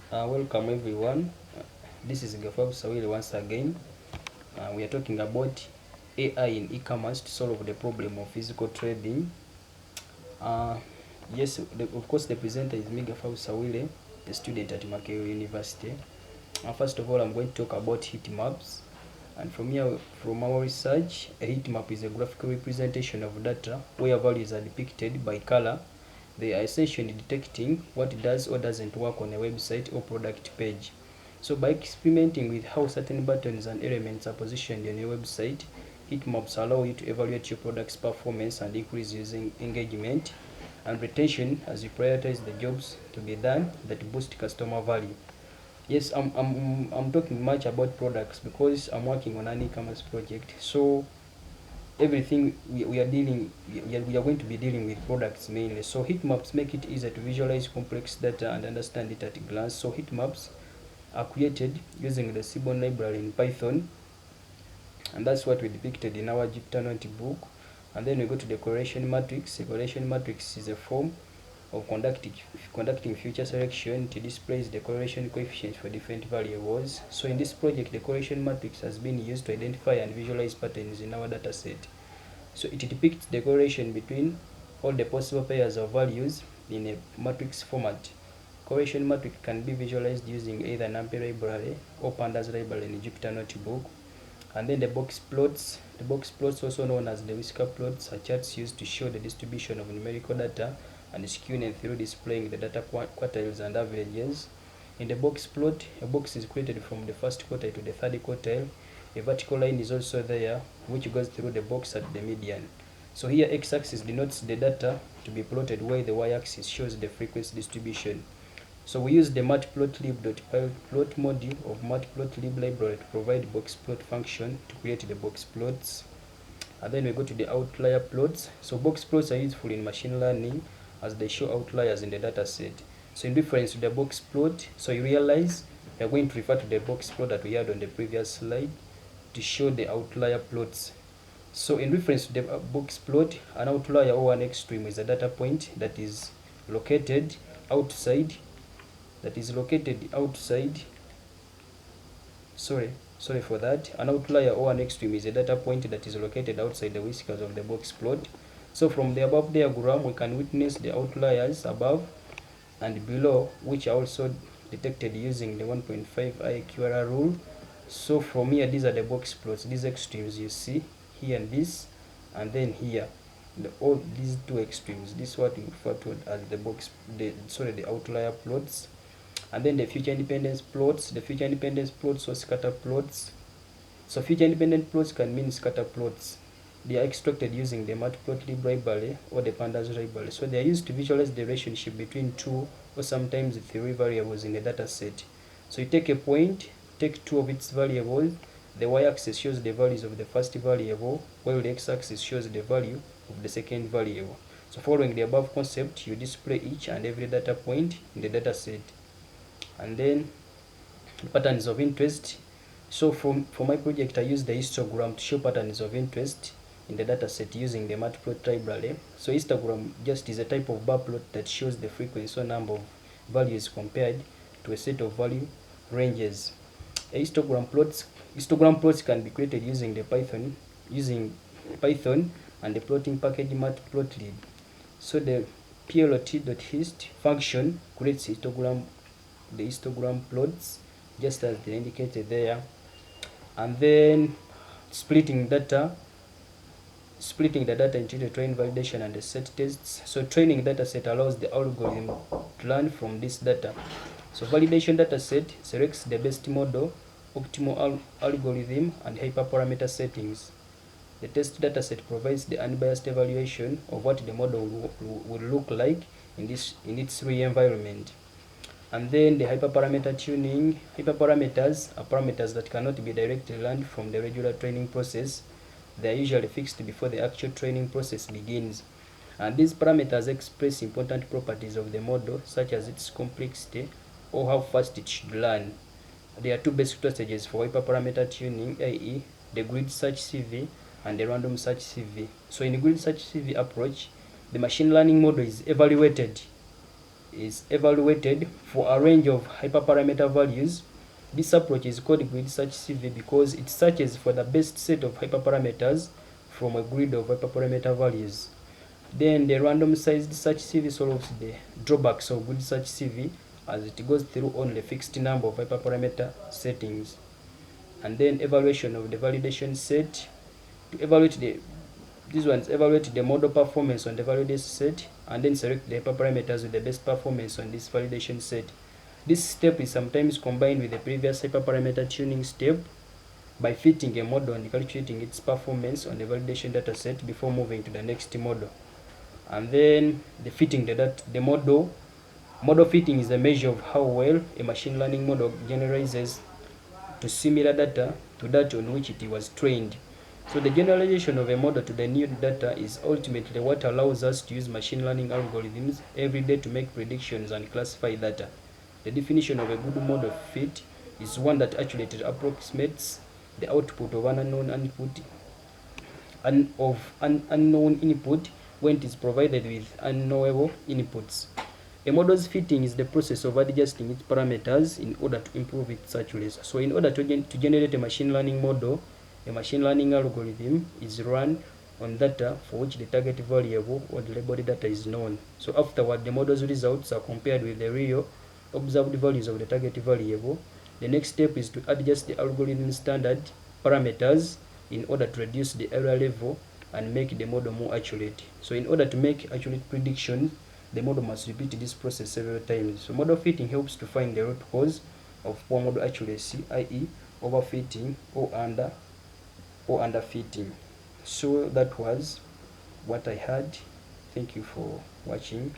Welcome everyone. This is Gafab Sawili once again. We are talking about AI in e-commerce to solve the problem of physical trading. Yes, of course, the presenter is me, Gafab Sawili, a student at Makerere University. First of all, I'm going to talk about heat maps. And from our research, a heat map is a graphical representation of data where values are depicted by color. They are essentially detecting what does or doesn't work on a website or product page. So by experimenting with how certain buttons and elements are positioned on your website, heat maps allow you to evaluate your product's performance and increase using engagement and retention as you prioritize the jobs to be done that boost customer value. Yes, I'm talking much about products because I'm working on an e-commerce project. So everything we are dealing we are going to be dealing with products mainly. So heat maps make it easier to visualize complex data and understand it at a glance. So heat maps are created using the Seaborn library in Python, and that's what we depicted in our Jupyter notebook. And then we go to the correlation matrix. The correlation matrix is a form of conducting feature selection to display the correlation coefficients for different variables. So in this project, the correlation matrix has been used to identify and visualize patterns in our dataset. So it depicts the correlation between all the possible pairs of values in a matrix format. Correlation matrix can be visualized using either NumPy library or Pandas library in Jupyter Notebook. And then the box plots. The box plots, also known as the whisker plots, are charts used to show the distribution of numerical data and skewness through displaying the data quartiles and averages. In the box plot, a box is created from the first quartile to the third quartile. A vertical line is also there, which goes through the box at the median. So here x-axis denotes the data to be plotted, while the y-axis shows the frequency distribution. So we use the matplotlib.pyplot module of matplotlib library to provide box plot function to create the box plots. And then we go to the outlier plots. So box plots are useful in machine learning as they show outliers in the data set. So in reference to the box plot, so you realize we are going to refer to the box plot that we had on the previous slide to show the outlier plots. So in reference to the box plot, an outlier or an extreme is a data point that is located outside sorry for that. An outlier or an extreme is a data point that is located outside the whiskers of the box plot. So from the above diagram, we can witness the outliers above and below, which are also detected using the 1.5 IQRR rule. So from here, these are the box plots. These extremes you see here and this, and then here, all these two extremes. This is what we refer to as the outlier plots. And then the future independence plots. The future independence plots or scatter plots. So future independent plots can mean scatter plots. They are extracted using the matplotlib library or the pandas library. So they are used to visualize the relationship between two or sometimes three variables in a data set. So you take a point, take two of its variables. The y-axis shows the values of the first variable, while the x-axis shows the value of the second variable. So following the above concept, you display each and every data point in the data set. And then patterns of interest. So for my project, I used the histogram to show patterns of interest in the dataset using the matplot library. So histogram just is a type of bar plot that shows the frequency or number of values compared to a set of value ranges. Histogram plots can be created using Python and the plotting package matplotlib. So the plot.hist function creates the histogram plots just as they indicated there. And then splitting the data into the train validation and the set tests. So training data set allows the algorithm to learn from this data. So validation data set selects the best model, optimal algorithm, and hyperparameter settings. The test data set provides the unbiased evaluation of what the model will look like in its real environment. And then the hyperparameter tuning. Hyperparameters are parameters that cannot be directly learned from the regular training process. They are usually fixed before the actual training process begins. And these parameters express important properties of the model, such as its complexity or how fast it should learn. There are two basic strategies for hyperparameter tuning, i.e. the grid search CV and the random search CV. So in the grid search CV approach, the machine learning model is evaluated is evaluated for a range of hyperparameter values. This approach is called grid search CV because it searches for the best set of hyperparameters from a grid of hyperparameter values. Then the random sized search CV solves the drawbacks of grid search CV as it goes through only a fixed number of hyperparameter settings. And then evaluation of the validation set. To evaluate these ones evaluate the model performance on the validation set and then select the hyperparameters with the best performance on this validation set. This step is sometimes combined with the previous hyperparameter tuning step by fitting a model and calculating its performance on the validation data set before moving to the next model. And then the fitting the model. Model fitting is a measure of how well a machine learning model generalizes to similar data to that on which it was trained. So the generalization of a model to the new data is ultimately what allows us to use machine learning algorithms every day to make predictions and classify data. The definition of a good model fit is one that accurately approximates the output of an unknown input when it is provided with unknowable inputs. A model's fitting is the process of adjusting its parameters in order to improve its accuracy. So in order to generate a machine learning model, a machine learning algorithm is run on data for which the target variable or the labeled data is known. So afterward, the model's results are compared with the real observed values of the target variable. The next step is to adjust the algorithm standard parameters in order to reduce the error level and make the model more accurate. So in order to make accurate predictions, the model must repeat this process several times. So model fitting helps to find the root cause of poor model accuracy, i.e. overfitting or underfitting. So that was what I had. Thank you for watching.